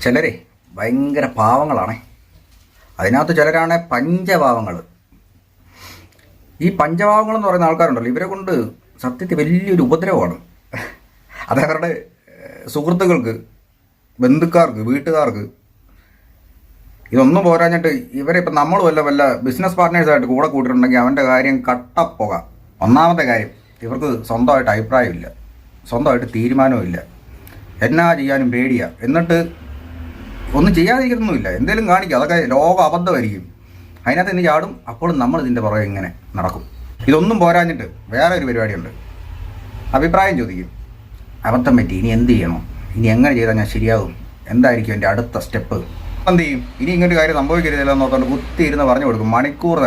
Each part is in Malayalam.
ചിലരെ ഭയങ്കര പാവങ്ങളാണേ. അതിനകത്ത് ചിലരാണ് പഞ്ചപാവങ്ങൾ. ഈ പഞ്ചപാവങ്ങളെന്ന് പറയുന്ന ആൾക്കാരുണ്ടല്ലോ, ഇവരെ കൊണ്ട് സത്യത്തിൽ വലിയൊരു ഉപദ്രവമാണ്. അത് അവരുടെ സുഹൃത്തുക്കൾക്ക്, ബന്ധുക്കാർക്ക്, വീട്ടുകാർക്ക്. ഇതൊന്നും പോരാഞ്ഞിട്ട് ഇവരെ ഇപ്പം നമ്മൾ വല്ല ബിസിനസ് പാർട്ട്നേഴ്സായിട്ട് കൂടെ കൂട്ടിയിട്ടുണ്ടെങ്കിൽ അവൻ്റെ കാര്യം കട്ടപ്പോക. ഒന്നാമത്തെ കാര്യം, ഇവർക്ക് സ്വന്തമായിട്ട് അഭിപ്രായമില്ല, സ്വന്തമായിട്ട് തീരുമാനവുമില്ല, എന്നാ ചെയ്യാനും പേടിയാണ്. എന്നിട്ട് ഒന്നും ചെയ്യാതിരിക്കുന്നൊന്നുമില്ല, എന്തെങ്കിലും കാണിക്കും, അതൊക്കെ ലോക അബദ്ധമായിരിക്കും. അതിനകത്ത് ഇന്ന് ചാടും. അപ്പോഴും നമ്മൾ ഇതിൻ്റെ പുറകെ ഇങ്ങനെ നടക്കും. ഇതൊന്നും പോരാഞ്ഞിട്ട് വേറെ ഒരു പരിപാടിയുണ്ട്. അഭിപ്രായം ചോദിക്കും. അബദ്ധം പറ്റി, ഇനി എന്ത് ചെയ്യണം, ഇനി എങ്ങനെ ചെയ്താൽ ഞാൻ ശരിയാകും, എന്തായിരിക്കും എൻ്റെ അടുത്ത സ്റ്റെപ്പ്, എന്ത് ചെയ്യും, ഇനി ഇങ്ങനൊരു കാര്യം സംഭവിക്കരുതല്ലോ എന്ന് നോക്കാണ്ട് കുത്തിയിരുന്ന് പറഞ്ഞു കൊടുക്കും. മണിക്കൂർ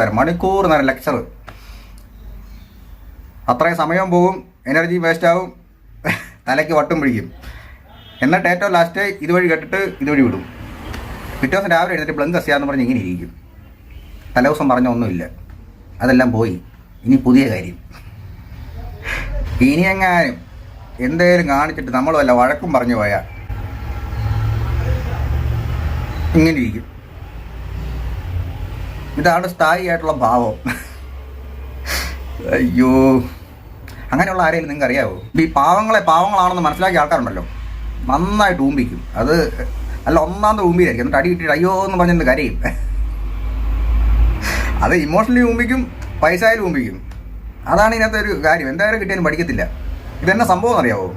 നേരം ലെക്ചർ. അത്രയും സമയം പോകും, എനർജി വേസ്റ്റ് ആവും, തലയ്ക്ക് വട്ടും പിടിക്കും. എന്നിട്ട് ഏറ്റവും ലാസ്റ്റ് ഇതുവഴി കേട്ടിട്ട് ഇതുവഴി വിടും. പിറ്റേ ദിവസം രാവിലെ എഴുന്നേറ്റ് ബ്ലങ്ക് ചെയ്യാന്ന് പറഞ്ഞ് ഇങ്ങനെ ഇരിക്കും. തലേദിവസം പറഞ്ഞ ഒന്നുമില്ല, അതെല്ലാം പോയി. ഇനി പുതിയ കാര്യം. ഇനി എങ്ങാനും എന്തേലും കാണിച്ചിട്ട് നമ്മൾ വല്ല വഴക്കും പറഞ്ഞു പോയാൽ ഇങ്ങനെ ഇരിക്കും. ഇതാണ് സ്ഥായിയായിട്ടുള്ള ഭാവം. അയ്യോ, അങ്ങനെയുള്ള ആരെങ്കിലും നിങ്ങൾക്ക് അറിയാവോ? ഈ പാവങ്ങളാണെന്ന് മനസ്സിലാക്കിയ ആൾക്കാരുണ്ടല്ലോ, നന്നായിട്ട് ഊമ്പിക്കും. അത് അല്ല, ഒന്നാമത് ഊമ്പിയായിരിക്കും. എന്നിട്ട് അടി കിട്ടിയിട്ട് അയ്യോ എന്ന് പറഞ്ഞിട്ട് കരയും. അത് ഇമോഷണലി ഊമ്പിക്കും, പൈസയിൽ ഊമ്പിക്കും. അതാണ് ഇതിനകത്തെ ഒരു കാര്യം. എന്തായാലും കിട്ടിയാലും പഠിക്കത്തില്ല. ഇതെന്നെ സംഭവം എന്നറിയാവോ?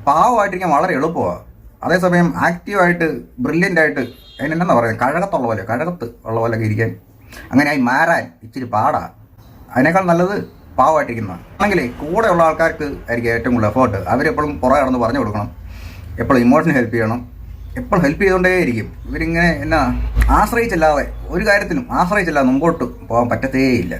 പാവമായിട്ടിരിക്കാൻ വളരെ എളുപ്പമാണ്. അതേസമയം ആക്റ്റീവായിട്ട് ബ്രില്യൻ്റായിട്ട് അതിനെന്താ പറയുന്നത്, കഴകത്ത് ഉള്ള പോലെയൊക്കെ ഇരിക്കാൻ, അങ്ങനെയായി മാറാൻ ഇച്ചിരി പാടാണ്. അതിനേക്കാൾ നല്ലത് പാവമായിട്ടിരിക്കുന്നതാണ്. ആണെങ്കിലേ കൂടെയുള്ള ആൾക്കാർക്ക് ആയിരിക്കും ഏറ്റവും കൂടുതൽ എഫേർട്ട്. അവരെപ്പോഴും പുറകെ നടന്ന് പറഞ്ഞു കൊടുക്കണം, എപ്പോഴും ഇമോഷണൽ ഹെൽപ്പ് ചെയ്യണം, എപ്പോഴും ഹെൽപ്പ് ചെയ്തുകൊണ്ടേയിരിക്കും. ഇവരിങ്ങനെ ആശ്രയിച്ചല്ലാതെ ഒരു കാര്യത്തിലും ആശ്രയിച്ചല്ലാതെ മുമ്പോട്ട് പോകാൻ പറ്റത്തേയില്ല.